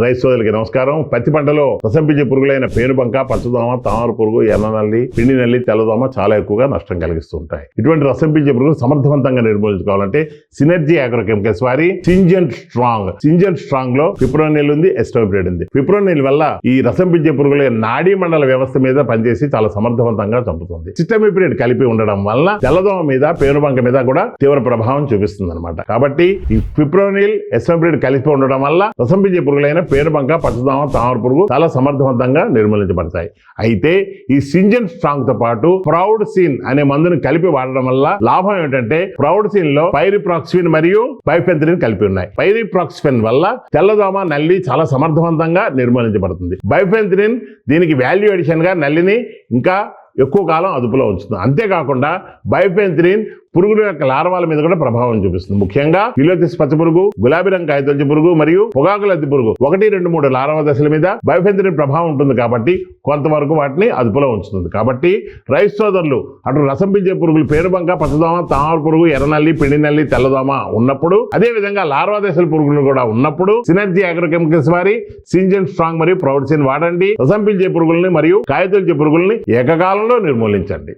రైతు సోదరులకి నమస్కారం. పత్తి పంటలో రసం పీల్చే పురుగులైన పేనుబంక, పచ్చదోమ, తామర పురుగు, ఎర్రనల్లి, పిండి నల్లి, తెల్లదోమ చాలా ఎక్కువగా నష్టం కలిగిస్తూ ఉంటాయి. ఇటువంటి రసం పీల్చే పురుగులు సమర్థవంతంగా నిర్మూలించుకోవాలంటే సినర్జీ అగ్రో కెమికల్స్ వారి సింజెంట్ స్ట్రాంగ్ లో ఫిప్రోనిల్ ఉంది, ఎస్టోబ్రేట్ ఉంది. ఫిప్రోనిల్ వల్ల ఈ రసం పీల్చే పురుగుల నాడీ మండల వ్యవస్థ మీద పనిచేసి చాలా సమర్థవంతంగా చంపుతుంది. సిస్టమిప్రిడ్ కలిపి ఉండడం వల్ల తెల్లదోమ మీద, పేనుబంక మీద కూడా తీవ్ర ప్రభావం చూపిస్తుంది అనమాట. కాబట్టి ఈ ఫిప్రోనిల్, ఎస్టోబ్రేట్ కలిపి ఉండడం వల్ల రసం పీల్చే పురుగులైన పేనుబంక, పచ్చదోమ, తామర పురుగు చాలా సమర్థవంతంగా నిర్మూలించబడతాయి. అయితే ఈ సింజెంట్ స్ట్రాంగ్ తో పాటు ప్రౌడ్ సీన్ అనే మందును కలిపి వాడడం వల్ల లాభం ఏంటంటే ప్రౌడ్ సీన్ లో పైరిప్రాక్సిఫిన్ మరియు బైఫెంథ్రిన్ కలిపి ఉన్నాయి. పైరిప్రాక్సిఫిన్ వల్ల తెల్లదోమ, నల్లి చాలా సమర్థవంతంగా నిర్మూలించబడుతుంది. బైఫెంథ్రిన్ దీనికి వాల్యూ అడిషన్ గా నల్లిని ఇంకా ఎక్కువ కాలం అదుపులో ఉంచుతుంది. అంతేకాకుండా బైఫెంథ్రిన్ పురుగుల యొక్క లార్వాల మీద కూడా ప్రభావం చూపిస్తుంది. ముఖ్యంగా ఫిలోథిస్ పచ్చపురుగు, గులాబీ రంగు కాయతొలచు పురుగు మరియు పొగాకు లద్ది పురుగు 1, 2, 3 లార్వా దశల మీద బైఫెంథ్రిన్ ప్రభావం ఉంటుంది కాబట్టి కొంతవరకు వాటిని అదుపులో ఉంచుతుంది. కాబట్టి రైతు సోదరులు అటు రసం పీల్చే పురుగులు పేనుబంక, పచ్చదోమ, తామర పురుగు, ఎర్రనల్లి, పిండి నల్లి, తెల్లదోమ ఉన్నప్పుడు, అదే విధంగా లార్వా దశల పురుగులు కూడా ఉన్నప్పుడు సినర్జీ అగ్రో కెమికల్స్ వారి సింజెంట్ స్ట్రాంగ్ మరియు ప్రౌడ్ సీన్ వాడండి. రసం పీల్చే పురుగుల్ని మరియు కాయతొలచే పురుగుల్ని ఏకకాలంలో నిర్మూలించండి.